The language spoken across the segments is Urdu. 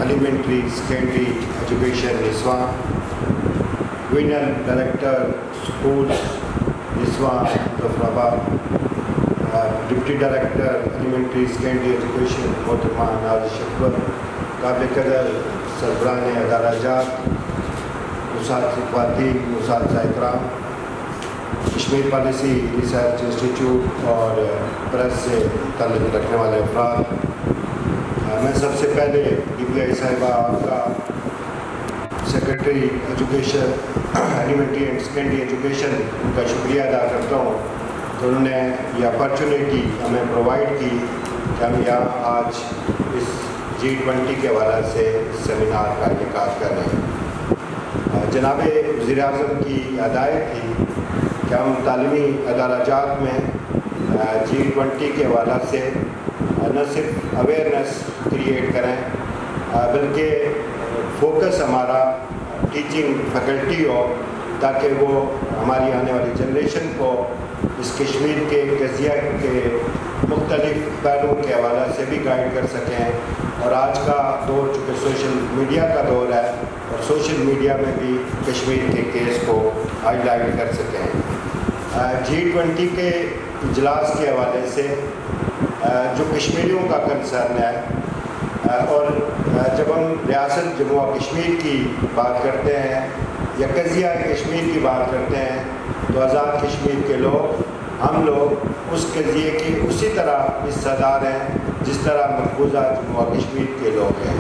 Elementary Secondary Education Niswa, Regional Director Schools Niswa Muzaffarabad, Deputy Director Elementary Secondary Education Mohtarama Nazish Akbar, Qabil Qadar Sarbaran Adara-Jat, Musatid Khwateen, Musatid Ihtaram, Kashmir policy research institute اور پریس سے تعلق رکھنے والے افراد، میں سب سے پہلے ڈی پی آئی صاحبہ آپ کا secretary education elementary and secondary education کا شکریہ ادا کرتا ہوں کہ انہوں نے یہ اپرچونیٹی ہمیں پرووائڈ کی کہ ہم یہاں آج اس G20 کے حوالے سے سیمینار کا انعقاد کر رہے ہیں۔ جناب وزیر اعظم کی ہدایت تھی کہ ہم تعلیمی ادارہ جات میں G20 کے حوالے سے نہ صرف اویئرنیس کریٹ کریں بلکہ فوکس ہمارا ٹیچنگ فیکلٹی ہو تاکہ وہ ہماری آنے والی جنریشن کو اس کشمیر کے قضیہ کے مختلف پہلوؤں کے حوالے سے بھی گائیڈ کر سکیں، اور آج کا دور چونکہ سوشل میڈیا کا دور ہے اور سوشل میڈیا میں بھی کشمیر کے کیس کو ہائی لائٹ کر سکیں۔ G20 کے اجلاس کے حوالے سے جو کشمیریوں کا کنسرن ہے، اور جب ہم ریاست جموں و کشمیر کی بات کرتے ہیں یا قضیہ کشمیر کی بات کرتے ہیں تو آزاد کشمیر کے لوگ، ہم لوگ اس قضیے کی اسی طرح حصہ دار ہیں جس طرح مقبوضہ جموں و کشمیر کے لوگ ہیں۔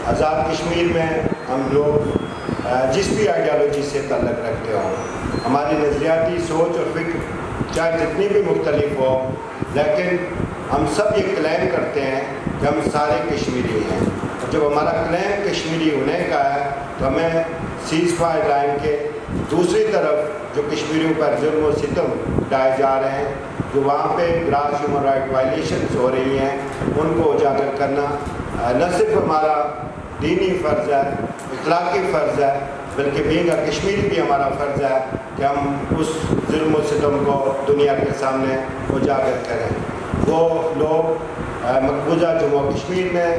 آزاد کشمیر میں ہم لوگ جس بھی آئیڈیالوجی سے تعلق رکھتے ہوں، ہماری نظریاتی سوچ اور فکر چاہے جتنی بھی مختلف ہو، لیکن ہم سب یہ کلیم کرتے ہیں کہ ہم سارے کشمیری ہیں، اور جب ہمارا کلیم کشمیری ہونے کا ہے تو ہمیں سیز فائر لائن کے دوسری طرف جو کشمیریوں پر ظلم و ستم ڈائے جا رہے ہیں، جو وہاں پہ گراس ہیومن رائٹ وائلیشنز ہو رہی ہیں، ان کو اجاگر کرنا نہ صرف ہمارا دینی فرض ہے، اخلاقی فرض ہے، بلکہ بینگ کشمیری بھی ہمارا فرض ہے کہ ہم اس ظلم و ستم کو دنیا کے سامنے اجاگر کریں۔ وہ لوگ مقبوضہ جموں و کشمیر میں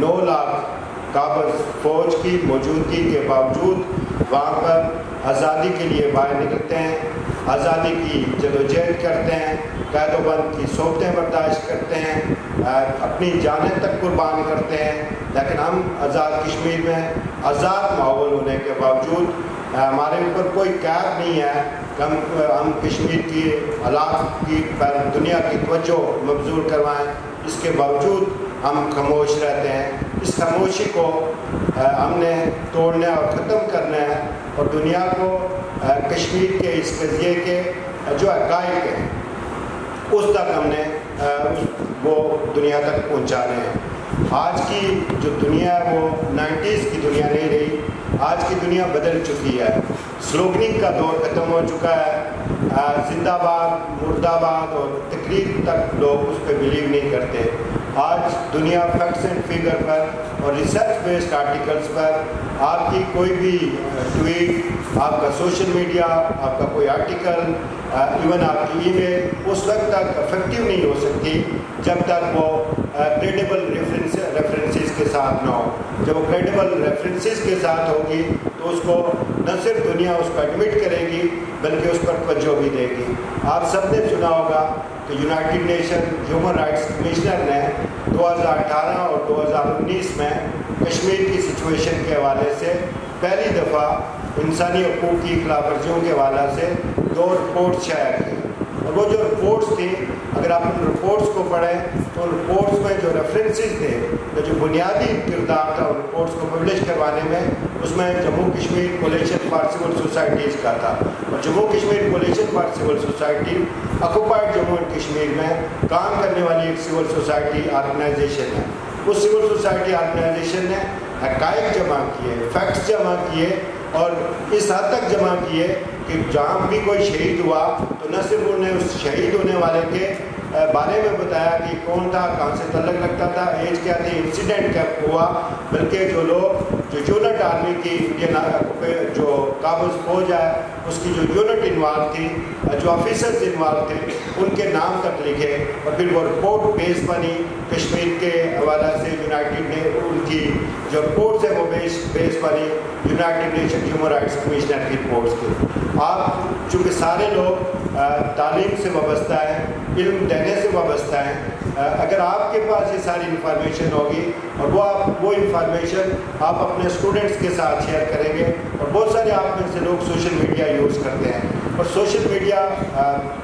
9 لاکھ قابض فوج کی موجودگی کے باوجود وہاں پر آزادی کے لیے باہر نکلتے ہیں، آزادی کی جدوجہد کرتے ہیں، قید و بند کی صحبتیں برداشت کرتے ہیں، اپنی جانیں تک قربان کرتے ہیں، لیکن ہم آزاد کشمیر میں آزاد ماحول ہونے کے باوجود ہمارے اوپر کوئی قید نہیں ہے کہ ہم کشمیر کی حالات کی پر دنیا کی توجہ مبذول کروائیں۔ اس کے باوجود ہم خاموش رہتے ہیں۔ اس خاموشی کو ہم نے توڑنا اور ختم کرنا ہے، اور دنیا کو کشمیر کے اس قضیے کے جو حقائق ہیں اس تک ہم نے وہ دنیا تک پہنچانے ہیں۔ آج کی جو دنیا ہے وہ 90s کی دنیا نہیں رہی، آج کی دنیا بدل چکی ہے۔ سلوگننگ کا دور ختم ہو چکا ہے، زندہ باد مرد آباد اور تقریر تک لوگ اس پہ بلیو نہیں کرتے۔ آج دنیا فیکٹس اینڈ فگر پر اور ریسرچ بیسڈ آرٹیکلز پر آپ کی کوئی بھی ٹویٹ، آپ کا سوشل میڈیا، آپ کا کوئی آرٹیکل، ایون آپ کی ای میل اس وقت تک افیکٹو نہیں ہو سکتی جب تک وہ کریڈیبل ریفرنسز کے ساتھ نہ ہو۔ جب وہ کریڈیبل ریفرنسز کے ساتھ ہوگی تو اس کو نہ صرف دنیا اس کو ایڈمٹ کرے گی بلکہ اس پر توجہ بھی دے گی۔ آپ سب نے سنا ہوگا کہ United nation human rights commissioner نے 2018 اور 2019 میں کشمیر کی سچویشن کے حوالے سے پہلی دفعہ انسانی حقوق کی خلاف ورزیوں کے حوالے سے 2 رپورٹس شائع کی، اور وہ جو رپورٹس تھیں اگر آپ ان رپورٹس کو پڑھیں تو ان رپورٹس میں جو ریفرنسز تھے، جو بنیادی کردار تھا ان رپورٹس کو پبلش کروانے میں، اس میں Jammu Kashmir coalition for civil societies کا تھا، اور Jammu Kashmir coalition for civil society occupied Jammu and Kashmir میں کام کرنے والی ایک سول سوسائٹی آرگنائزیشن ہے۔ اس سول سوسائٹی آرگنائزیشن نے حقائق جمع کیے، فیکٹس جمع کیے، اور اس حد تک جمع کیے کہ جہاں بھی کوئی شہید ہوا تو نہ صرف انہوں نے اس شہید ہونے والے کے بارے میں بتایا کہ کون تھا، کہاں سے تعلق رکھتا تھا، ایج کیا تھی، انسیڈنٹ کیا ہوا، بلکہ جو لوگ جو یونٹ آرمی کی انڈین جو قابض فوج ہے اس کی جو یونٹ انوالو تھی، جو آفیسرز انوالو تھے، ان کے نام تک لکھے، اور پھر وہ رپورٹ بیس بنی کشمیر کے حوالہ سے یونائٹڈ نے ان کی جو رپورٹس ہیں وہ بیس بنی United nation human rights commissioner کی رپورٹس کی۔ آپ چونکہ سارے لوگ تعلیم سے وابستہ ہیں، علم دینے سے وابستہ ہیں، اگر آپ کے پاس یہ ساری انفارمیشن ہوگی اور وہ انفارمیشن آپ اپنے اسٹوڈنٹس کے ساتھ شیئر کریں گے، اور بہت سارے آپ میں سے لوگ سوشل میڈیا یوز کرتے ہیں، اور سوشل میڈیا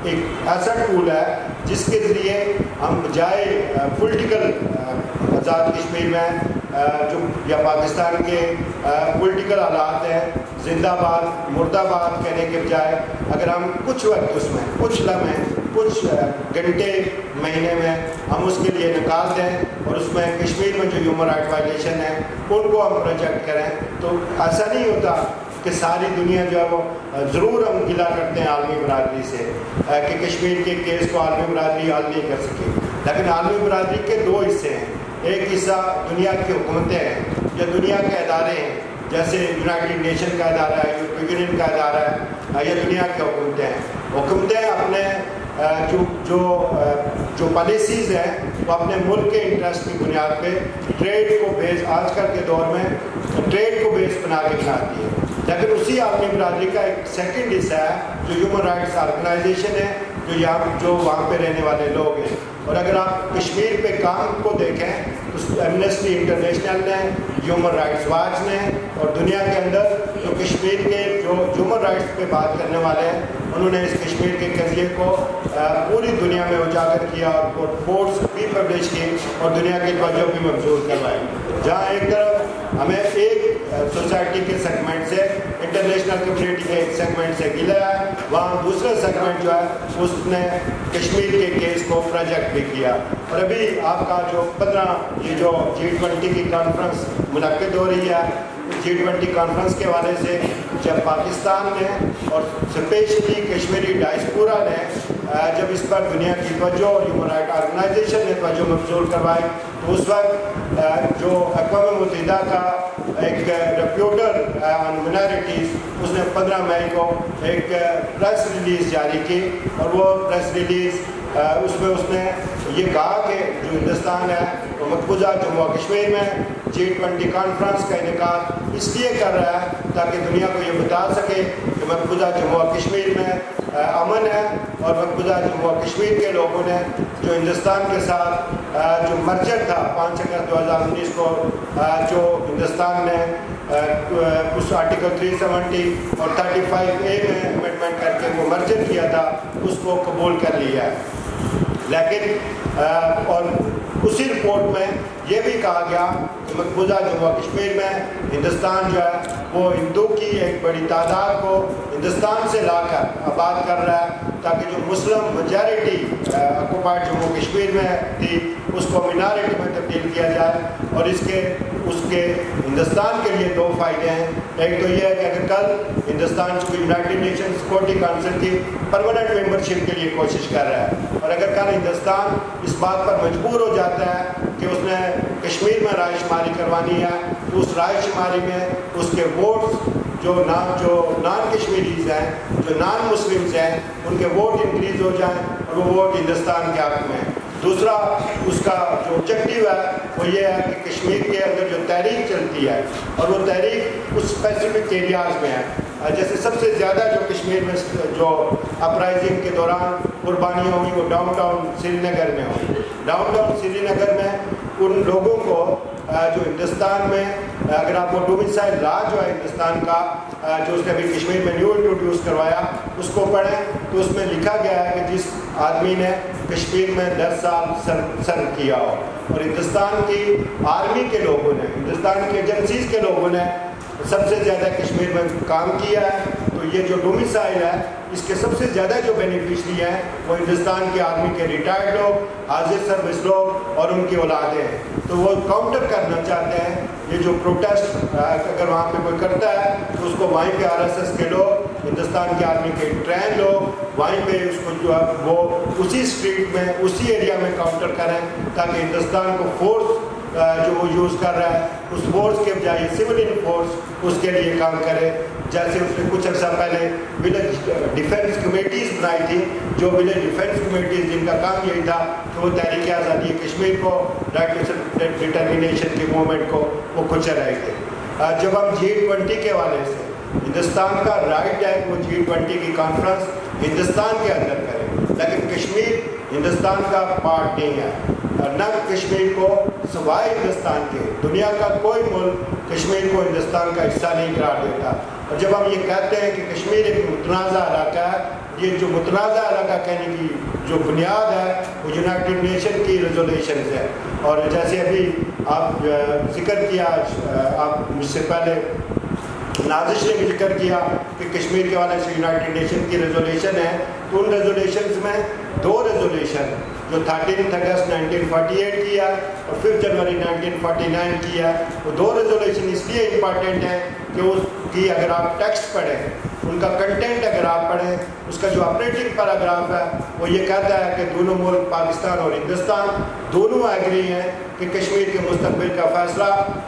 ایک ایسا ٹول ہے جس کے ذریعے ہم بجائے پولیٹیکل آزاد کشمیر میں جو یا پاکستان کے پولیٹیکل حالات ہیں زندہ باد مرد آباد کہنے کے بجائے، اگر ہم کچھ وقت اس میں کچھ لمحے کچھ گھنٹے مہینے میں ہم اس کے لیے نکال دیں اور اس میں کشمیر میں جو ہیومن رائٹ وائلیشن ہے ان کو ہم پروجیکٹ کریں، تو ایسا نہیں ہوتا کہ ساری دنیا جو ہے وہ ضرور ہم گلا کرتے ہیں عالمی برادری سے کہ کشمیر کے کیس کو عالمی برادری حل نہیں کر سکی، لیکن عالمی برادری کے دو حصے ہیں، ایک حصہ دنیا کی حکومتیں ہیں یا دنیا کے ادارے ہیں، جیسے یونائٹڈ نیشن کا ادارہ ہے، یورپی یونین کا ادارہ ہے، یا دنیا کی حکومتیں ہیں۔ حکومتیں اپنے جو پالیسیز ہیں وہ اپنے ملک کے انٹرسٹ کی بنیاد پہ ٹریڈ کو بیس، آج کل کے دور میں ٹریڈ کو بیس بنا کے کھلاتی ہے، لیکن اسی عالمی برادری کا ایک سیکنڈ حصہ ہے جو ہیومن رائٹس آرگنائزیشن ہے، جو وہاں پہ رہنے والے لوگ ہیں۔ اور اگر آپ کشمیر پہ کام کو دیکھیں تو ایمنسٹی انٹرنیشنل نے، ہیومن رائٹس واچ نے، اور دنیا کے اندر جو کشمیر کے جو ہیومن رائٹس پہ بات کرنے والے ہیں انہوں نے اس کشمیر کے قضیے کو پوری دنیا میں اجاگر کیا اور رپورٹس بھی پبلش کی اور دنیا کی توجہ بھی مبذول کروائی۔ جہاں ایک طرف ہمیں ایک سوسائٹی کے سیگمنٹ سے، انٹرنیشنل کمیونٹی کے ایک سیگمنٹ سے گلا ہے، وہاں دوسرا سیگمنٹ جو ہے اس نے کشمیر کے کیس کو پروجیکٹ بھی کیا۔ اور ابھی آپ کا جو 15 یہ جو G20 کی کانفرنس منعقد ہو رہی ہے، G20 کانفرنس کے حوالے سے جب پاکستان نے اور اسپیشلی کشمیری ڈائسپورا نے جب اس پر دنیا کی توجہ اور ہیومن رائٹ آرگنائزیشن نے توجہ مبذول کروائی، تو اس وقت جو اقوام متحدہ کا ایک ریپورٹر آن مائنارٹیز اس نے 15 مئی کو ایک پریس ریلیز جاری کی، اور وہ پریس ریلیز اس میں اس نے یہ کہا کہ جو ہندوستان ہے وہ مقبوضہ جموں و کشمیر میں G20 کانفرنس کا انعقاد اس لیے کر رہا ہے تاکہ دنیا کو یہ بتا سکے کہ مقبوضہ جموں و کشمیر میں امن ہے، اور مقبوضہ جموں و کشمیر کے لوگوں نے جو ہندوستان کے ساتھ جو مرجر تھا 5 اگست 2019 کو جو ہندوستان نے اس آرٹیکل 370 اور 35A میں امینڈمنٹ کر کے وہ مرجر کیا تھا، اس کو قبول کر لیا ہے۔ لیکن اور اسی رپورٹ میں یہ بھی کہا گیا کہ مقبوضہ جموں و کشمیر میں ہندوستان جو ہے وہ ہندو کی ایک بڑی تعداد کو ہندوستان سے لا کر آباد کر رہا ہے تاکہ جو مسلم میجارٹی آکوپائڈ جموں کشمیر میں تھی اس کو مینارٹی میں تبدیل کیا جائے۔ اور اس کے ہندوستان کے لیے 2 فائدے ہیں، ایک تو یہ ہے کہ اگر کل ہندوستان چونکہ یونائٹڈ نیشن سیکورٹی کونسل کی پرماننٹ ممبرشپ کے لیے کوشش کر رہا ہے، اور اگر کل ہندوستان اس بات پر مجبور ہو جاتا ہے کہ اس نے کشمیر میں رائے شماری کروانی ہے، تو اس رائے شماری میں اس کے ووٹس جو نان کشمیریز ہیں، جو نان مسلمز ہیں، ان کے ووٹ انکریز ہو جائیں اور وہ ووٹ ہندوستان کے حق میں۔ دوسرا اس کا جو آبجیکٹیو ہے وہ یہ ہے کہ کشمیر کے اندر جو تحریک چلتی ہے اور وہ تحریک اس اسپیسیفک ایریاز میں ہے، جیسے سب سے زیادہ جو کشمیر میں جو اپرائزنگ کے دوران قربانیاں ہوئی وہ ڈاؤن ٹاؤن سری نگر میں ہوئی۔ ڈاؤن ٹاؤن سری نگر میں ان لوگوں کو جو ہندوستان میں اگر آپ کو ڈومیسائل لا جو ہے ہندوستان کا جو اس نے ابھی کشمیر میں نیو انٹروڈیوس کروایا اس کو پڑھیں تو اس میں لکھا گیا ہے کہ جس آدمی نے کشمیر میں 10 سال سرو کیا ہو، اور ہندوستان کی آرمی کے لوگوں نے، ہندوستان کی ایجنسیز کے لوگوں نے سب سے زیادہ کشمیر میں کام کیا ہے، تو یہ جو ڈومیسائل ہے اس کے سب سے زیادہ جو بینیفیشری ہیں وہ ہندوستان کی آرمی کے ریٹائرڈ لوگ، حاضر سروس لوگ اور ان کی اولادیں ہیں۔ تو وہ کاؤنٹر کرنا چاہتے ہیں یہ جو پروٹیسٹ اگر وہاں پہ کوئی کرتا ہے تو اس کو وہیں پہ RSS کے لوگ، ہندوستان کی آرمی کے ٹرین لوگ وہیں پہ اس کو جو ہے وہ اسی اسٹریٹ میں اسی ایریا میں کاؤنٹر کریں تاکہ ہندوستان کو فورس جو وہ یوز کر رہا ہے اس فورس کے بجائے سویلین فورس اس کے لیے کام کرے. جیسے اس نے کچھ عرصہ پہلے ولیج ڈیفینس کمیٹیز بنائی تھی, جو ولیج ڈیفینس کمیٹیز جن کا کام یہی تھا کہ وہ تحریک آزادی کشمیر کو, رائٹ ٹو ڈٹرمینیشن کے موومنٹ کو وہ کچل رہے تھے. جب ہم G20 کے حوالے سے, ہندوستان کا رائٹ ہے وہ G20 کی کانفرنس ہندوستان کے اندر کرے, لیکن کشمیر ہندوستان کا پارٹ نہیں ہے. نہ کشمیر کو سوائے ہندوستان کے دنیا کا کوئی ملک کشمیر کو ہندوستان کا حصہ نہیں قرار دیتا. اور جب ہم یہ کہتے ہیں کہ کشمیر ایک متنازع علاقہ ہے, یہ جو متنازع علاقہ کہنے کی جو بنیاد ہے وہ یونائٹڈ نیشن کی ریزولیشنز ہے. اور جیسے ابھی آپ ذکر کیا, آپ مجھ سے پہلے نازش نے بھی ذکر کیا کہ کشمیر کے حوالے سے یونائٹڈ نیشن کی ریزولیشن ہے, تو ان ریزولیشنز میں 2 ریزولیشن جو 13 اگست 1948 کی ہے اور 5 جنوری 1949 کی ہے, وہ 2 ریزولیشن اس لیے امپارٹنٹ ہیں کہ اس کی اگر آپ ٹیکسٹ پڑھیں, ان کا کنٹینٹ اگر آپ پڑھیں, اس کا جو آپریٹنگ پیراگراف ہے وہ یہ کہتا ہے کہ دونوں ملک پاکستان اور ہندوستان دونوں ایگری ہیں کہ کشمیر کے مستقبل کا فیصلہ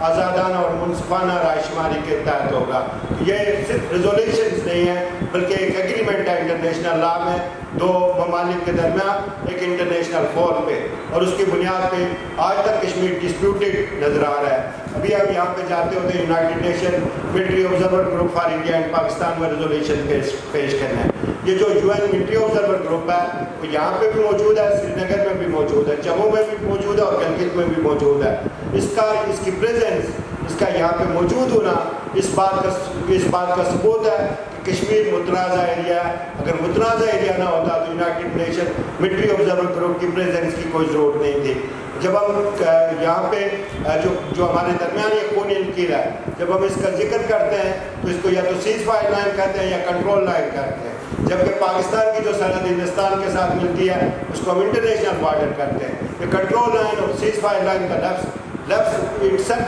آزادانہ اور منصفانہ رائے شماری کے تحت ہوگا. یہ صرف ریزولیشنز نہیں ہیں بلکہ ایک ایگریمنٹ ہے انٹرنیشنل لا میں 2 ممالک کے درمیان ایک انٹرنیشنل فورم پہ, اور اس کی بنیاد پہ آج تک کشمیر ڈسپیوٹڈ نظر آ رہا ہے. ابھی ہم یہاں پہ جاتے ہوتے ہیں United nation military observer group for India and Pakistan میں ریزولیشن پیش کرنا ہے. یہ جو UN ملٹری آبزرور گروپ ہے وہ یہاں پہ بھی موجود ہے, سری نگر میں بھی موجود ہے, جموں میں بھی موجود ہے اور گلگت میں بھی موجود ہے. اس کی پریزنس, اس کا یہاں پہ موجود ہونا اس بات کا ثبوت ہے کہ کشمیر متنازع ایریا ہے. اگر متنازع ایریا نہ ہوتا تو United nation military observer group کی پریزنس کی کوئی ضرورت نہیں تھی. جب ہم یہاں پہ جو ہمارے درمیان یہ خونی لکیر ہے, جب ہم اس کا ذکر کرتے ہیں تو اس کو یا تو سیز فائر لائن کہتے ہیں یا کنٹرول لائن کہتے ہیں, جبکہ پاکستان کی جو سرحد ہندوستان کے ساتھ ملتی ہے اس کو ہم انٹرنیشنل بارڈر کرتے ہیں. یہ کنٹرول لائن اور سیز فائر لائن کا لفظ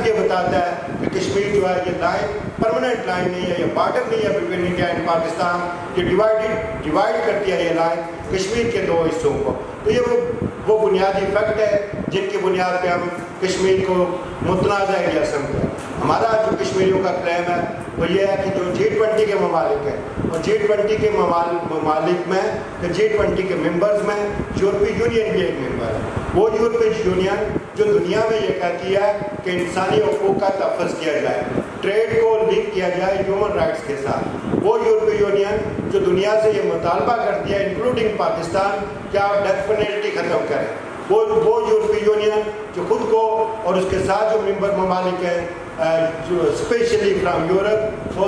یہ بتاتا ہے کہ کشمیر جو ہے یہ لائن پرماننٹ لائن نہیں ہے, یہ بارڈر نہیں ہے بٹوین انڈیا اینڈ پاکستان, یہ ڈیوائڈ کرتی ہے یہ لائن کشمیر کے 2 حصوں کو. تو یہ وہ بنیادی فیکٹ ہے جن کی بنیاد پہ ہم کشمیر کو متنازع ایریا سمجھتے ہیں. ہمارا جو کشمیریوں کا کلیم ہے وہ یہ ہے کہ جو G20 کے ممالک ہیں, اور G20 کے ممالک میں G20 کے ممبرز میں یورپی یونین بھی ایک ممبر ہے. وہ یورپی یونین جو دنیا میں یہ کہتی ہے کہ انسانی حقوق کا تحفظ کیا جائے, ٹریڈ کو لنک کیا جائے ہیومن رائٹس کے ساتھ. وہ یورپی یونین جو دنیا سے یہ مطالبہ کرتی ہے انکلوڈنگ پاکستان کہ آپ ڈیتھ پینلٹی ختم کریں. وہ یورپی یونین جو خود کو اور اس کے ساتھ جو ممبر ممالک ہیں جو اسپیشلی فرام یورپ وہ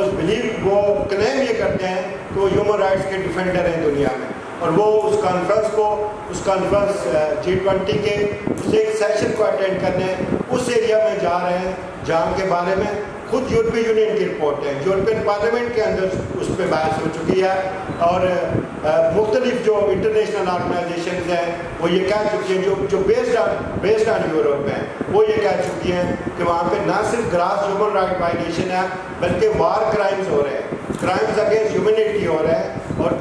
کلیم یہ کرتے ہیں کہ وہ ہیومن رائٹس کے ڈیفینڈر ہیں دنیا میں, اور وہ اس کانفرنس G20 کے اس ایک سیشن کو اٹینڈ کرنے اس ایریا میں جا رہے ہیں جہاں کے بارے میں خود یورپی یونین کی رپورٹ ہے. یورپین پارلیمنٹ کے اندر اس پہ بحث ہو چکی ہے, اور مختلف جو انٹرنیشنل آرگنائزیشنز ہیں وہ یہ کہہ چکی ہیں جو بیسڈ آن یورپ ہیں, وہ یہ کہہ چکی ہیں کہ وہاں پہ نہ صرف گراس ہیومن رائٹ وائلیشن ہے بلکہ وار کرائمز ہو رہے ہیں, کرائمز اگینسٹ ہیومینٹی ہو رہے ہیں. اور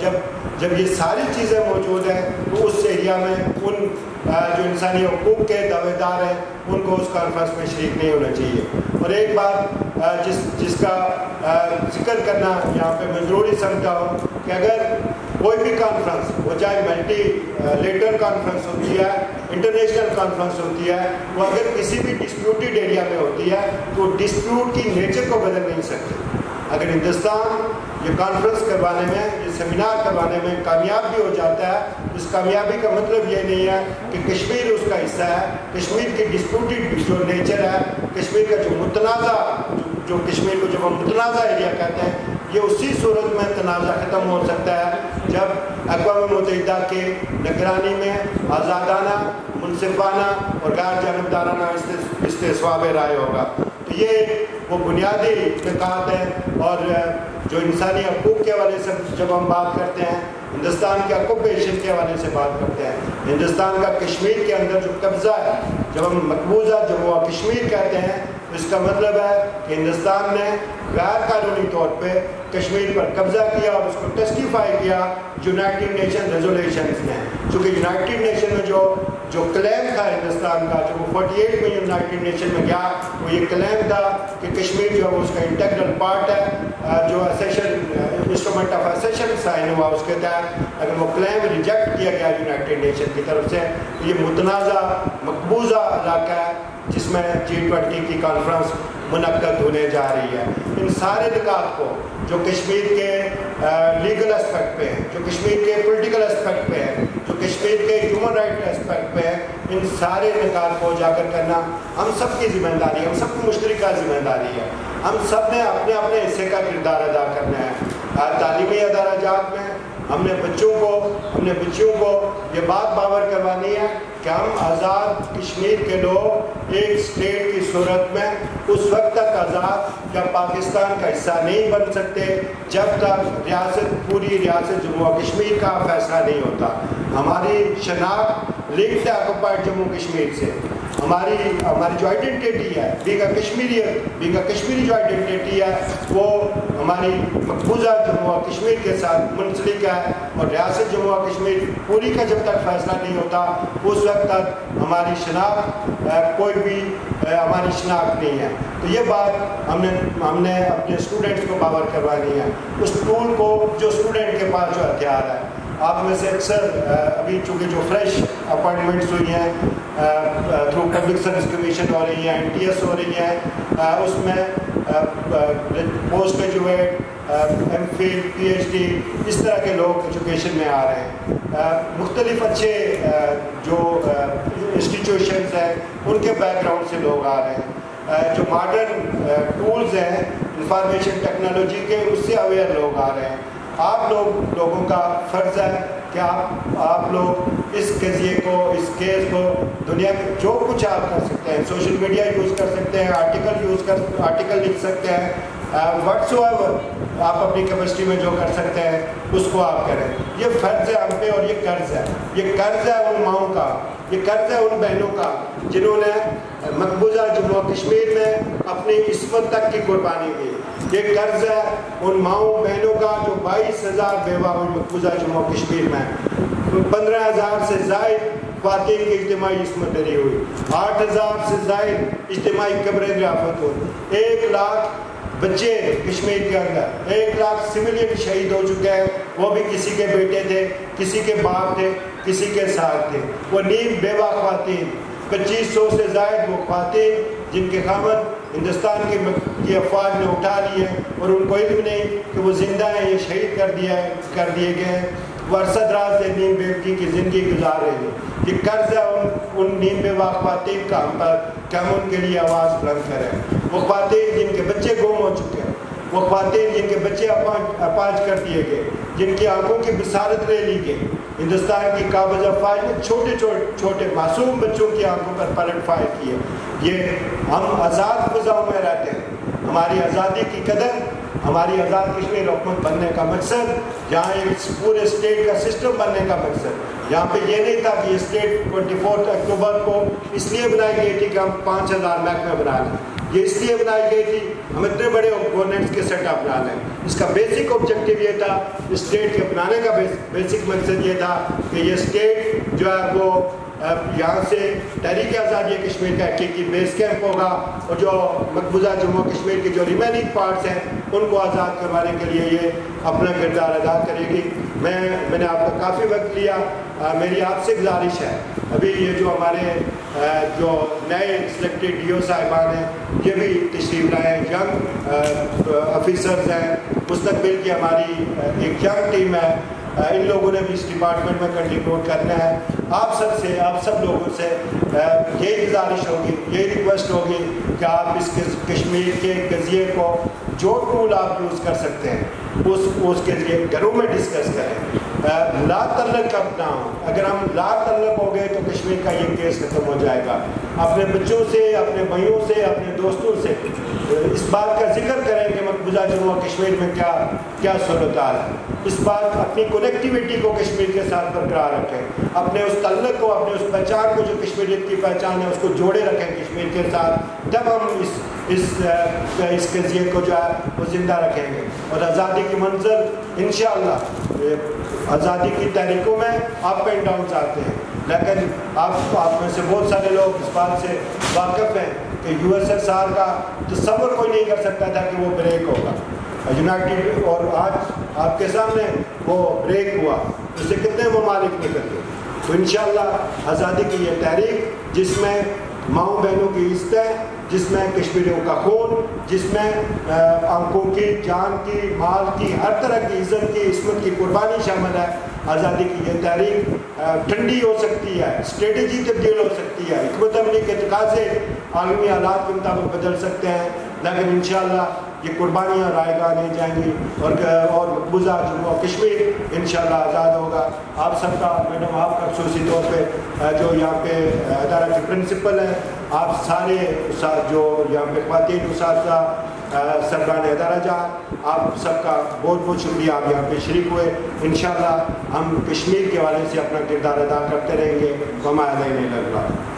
جب یہ ساری چیزیں موجود ہیں تو اس ایریا میں ان جو انسانی حقوق کے دعوے دار ہیں ان کو اس کانفرنس میں شریک نہیں ہونا چاہیے. اور ایک بات جس کا ذکر کرنا یہاں پہ میں ضروری سمجھتا ہوں کہ اگر کوئی بھی کانفرنس وہ چاہے ملٹی لیٹرل کانفرنس ہوتی ہے, انٹرنیشنل کانفرنس ہوتی ہے, وہ اگر کسی بھی ڈسپیوٹیڈ ایریا میں ہوتی ہے تو ڈسپیوٹ کی نیچر کو بدل نہیں سکتی. اگر ہندوستان یہ کانفرنس کروانے میں, یہ سیمینار کروانے میں کامیاب بھی ہو جاتا ہے, اس کامیابی کا مطلب یہ نہیں ہے کہ کشمیر اس کا حصہ ہے. کشمیر کی ڈسپیوٹیڈ جو نیچر ہے, کشمیر کا جو کشمیر کو جب ہم متنازع ایریا کہتے ہیں, یہ اسی صورت میں تنازع ختم ہو سکتا ہے جب اقوام متحدہ کے نگرانی میں آزادانہ, منصفانہ اور غیر جانبدارانہ استصواب رائے ہوگا. تو یہ وہ بنیادی نکات ہیں. اور جو انسانی حقوق کے حوالے سے جب ہم بات کرتے ہیں, ہندوستان کے آکوپیشن کے حوالے سے بات کرتے ہیں, ہندوستان کا کشمیر کے اندر جو قبضہ ہے, جب ہم مقبوضہ جموں و کشمیر کہتے ہیں اس کا مطلب ہے کہ ہندوستان نے غیر قانونی طور پہ کشمیر پر قبضہ کیا اور اس کو ٹیسٹیفائی کیا یونائٹڈ نیشن ریزولیشنز میں. چونکہ یونائٹڈ نیشن میں جو کلیم تھا ہندوستان کا، جو وہ 48 میں یونائٹڈ نیشن میں گیا، وہ یہ کلیم تھا کہ کشمیر جو ہے وہ اس کا انٹیگرل پارٹ ہے، جو اسیشن انسٹرومنٹ آف اسیشن سائن ہوا اس کے تحت. اگر وہ کلیم ریجیکٹ کیا گیا یونائٹڈ نیشن کی طرف سے، یہ متنازع مقبوضہ علاقہ ہے جس میں G20 کی کانفرنس منعقد ہونے جا رہی ہے. ان سارے نکات کو جو کشمیر کے لیگل اسپیکٹ پہ ہیں، جو کشمیر کے پولیٹیکل اسپیکٹ پہ ہیں، جو کشمیر کے ہیومن رائٹ اسپیکٹ پہ ہیں، ان سارے نکات کو اجاگر کرنا ہم سب کی ذمہ داری ہے، ہم سب کی مشترکہ ذمہ داری ہے. ہم سب نے اپنے اپنے حصے کا کردار ادا کرنا ہے. تعلیمی ادارہ جات میں ہم نے بچیوں کو یہ بات باور کروانی ہے کہ ہم آزاد کشمیر کے لوگ ایک اسٹیٹ کی صورت میں اس وقت تک آزاد یا پاکستان کا حصہ نہیں بن سکتے جب تک پوری ریاست جموں و کشمیر کا فیصلہ نہیں ہوتا. ہماری شناخت لنکڈ ہے آکوپائڈ جموں کشمیر سے. ہماری جو آئیڈینٹیٹی ہے بینگ کشمیری جو آئیڈینٹیٹی ہے وہ ہماری مقبوضہ جموں و کشمیر کے ساتھ منسلک ہے، اور ریاست جموں و کشمیر پوری کا جب تک فیصلہ نہیں ہوتا اس وقت تک ہماری شناخت کوئی بھی ہماری شناخت نہیں ہے. تو یہ بات ہم نے اپنے اسٹوڈنٹس کو باور کروانی ہے. اس ٹول کو جو اسٹوڈنٹ کے پاس جو ہتھیار ہے، آپ میں سے اکثر ابھی چونکہ جو فریش اپائنٹمنٹس ہوئی ہیں تھرو پبلک سروس کمیشن ہو رہی ہیں، NTS ہو رہی ہیں، اس میں پوسٹ گریجویٹ، MPhil، PhD اس طرح کے لوگ ایجوکیشن میں آ رہے ہیں. مختلف اچھے جو انسٹیٹیوشنز ہیں ان کے بیک گراؤنڈ سے لوگ آ رہے ہیں. جو ماڈرن ٹولز ہیں انفارمیشن ٹیکنالوجی کے، اس سے اویئر لوگ آ رہے ہیں. آپ لوگوں کا فرض ہے کہ آپ لوگ اس قضیے کو، اس کیس کو، دنیا میں جو کچھ آپ کر سکتے ہیں، سوشل میڈیا یوز کر سکتے ہیں، آرٹیکل لکھ سکتے ہیں، واٹس ایور آپ اپنی کیپیسٹی میں جو کر سکتے ہیں اس کو آپ کریں. یہ فرض ہے ہم پہ اور یہ قرض ہے. یہ قرض ہے ان ماؤں کا، یہ قرض ہے ان بہنوں کا جنہوں نے مقبوضہ جموں و کشمیر میں اپنی عصمت تک کی قربانی دی. یہ قرض ہے ان ماؤں بہنوں کا جو 22,000 بیوہ ہوئی مقبوضہ جموں و کشمیر میں، 15,000 سے زائد خواتین کی اجتماعی عصمت دری ہوئی، 8,000 سے زائد اجتماعی قبریں دریافت ہوئی، 1 لاکھ بچے کشمیر کے اندر، 1 لاکھ سویلین شہید ہو چکے ہیں. وہ بھی کسی کے بیٹے تھے، کسی کے باپ تھے، کسی کے ساتھ تھے. وہ نیم بیوہ خواتین، 2500 سے زائد وہ خواتین جن کے خامد ہندوستان کی افواج نے اٹھا لی ہے اور ان کو علم نہیں کہ وہ زندہ ہیں، یہ شہید کر دیے گئے ہیں. وہ عرصہ دراز سے نیم بیوگی کی زندگی گزار رہے ہیں. یہ قرض ہے ان نیم بیوہ خواتین کا ہم پر کہ ہم ان کے لیے آواز بلند کریں. وہ خواتین جن کے بچے گم ہو چکے ہیں، وہ خواتین جن کے بچے اپاج کر دیے گئے، جن کی آنکھوں کی بصارت لے لی گئی. ہندوستان کی قابض افواج نے چھوٹے معصوم بچوں کی آنکھوں پر پلٹ فائر کیے. یہ ہم آزاد فضاؤں میں رہتے ہیں. ہماری آزادی کی قدر، ہماری آزاد کشمیر حکومت بننے کا مقصد، یہاں ایک پورے اسٹیٹ کا سسٹم بننے کا مقصد، یہاں پہ یہ نہیں تھا کہ یہ اسٹیٹ 24 اکتوبر کو اس لیے بنائی گئی تھی کہ ہم 5,000 محکمے بنا لیں. یہ اس لیے بنائی گئی تھی ہم اتنے بڑے گورننس کے سیٹ اپ بنا لیں. اس کا بیسک آبجیکٹیو یہ تھا، اسٹیٹ کے بنانے کا بیسک مقصد یہ تھا کہ یہ اسٹیٹ جو ہے وہ یہاں سے تحریک آزادی کشمیر کا حقیقی بیس کیمپ ہوگا، اور جو مقبوضہ جموں کشمیر کے جو ریمیننگ پارٹس ہیں ان کو آزاد کروانے کے لیے یہ اپنا کردار ادا کرے گی. میں نے آپ کا کافی وقت لیا. میری آپ سے گزارش ہے، ابھی یہ جو ہمارے جو نئے سلیکٹڈ DO صاحبان ہیں یہ بھی تشریف لائے ہیں، ینگ آفیسرز ہیں، مستقبل کی ہماری ایک ینگ ٹیم ہے. ان لوگوں نے بھی اس ڈپارٹمنٹ میں کنٹریبیوٹ کرنا ہے. آپ سب لوگوں سے یہی گزارش ہوگی، یہی ریکویسٹ ہوگی کہ آپ اس کشمیر کے قضیے کو جو ٹول آپ یوز کر سکتے ہیں اس کے ذریعے گھروں میں ڈسکس کریں. لا تعلق اب نہ ہو. اگر ہم لا تعلق ہو گئے تو کشمیر کا یہ کیس ختم ہو جائے گا. اپنے بچوں سے، اپنے بھائیوں سے، اپنے دوستوں سے اس بات کا ذکر کریں کہ مقبوضہ جموں و کشمیر میں کیا صورتحال ہے. اس بات اپنی کنیکٹیویٹی کو کشمیر کے ساتھ برقرار رکھیں، اپنے اس تعلق کو، اپنے اس پہچان کو جو کشمیریت کی پہچان ہے اس کو جوڑے رکھیں کشمیر کے ساتھ. جب ہم اس قضیے کو جو ہے وہ زندہ رکھیں گے. اور آزادی کی منزل انشاءاللہ آزادی کی تحریکوں میں اپ اینڈ ڈاؤنز آتے ہیں، لیکن آپ میں سے بہت سارے لوگ اس بات سے واقف ہیں کہ USSR کا تصور کوئی نہیں کر سکتا تھا کہ وہ بریک ہوگا. یونائٹیڈ اور آج آپ کے سامنے وہ بریک ہوا، اس سے کتنے ممالک نکل گئے. تو انشاءاللہ آزادی کی یہ تحریک جس میں ماؤں بہنوں کی عزتیں، جس میں کشمیریوں کا خون، جس میں آنکھوں کی، جان کی، مال کی، ہر طرح کی عزت کی، عصمت کی قربانی شامل ہے. آزادی کی یہ تحریک ٹھنڈی ہو سکتی ہے، اسٹریٹجی تبدیل ہو سکتی ہے، حکمت عملی کے تقاضے عالمی حالات کے مطابق بدل سکتے ہیں، لیکن انشاءاللہ یہ قربانیاں رائے گاہ نہیں جائیں گی اور مقبوضہ جموں و کشمیر انشاءاللہ آزاد ہوگا. آپ سب کا، میڈم آپ کا خصوصی طور پہ جو یہاں پہ ادارہ کے پرنسپل ہیں، آپ سارے جو یہاں پہ خواتین اساتذہ، سربراہ ادارہ جان، آپ سب کا بہت بہت شکریہ. آپ یہاں پہ شریک ہوئے. انشاءاللہ ہم کشمیر کے حوالے سے اپنا کردار ادا کرتے رہیں گے. وما علینا الا البلاغ.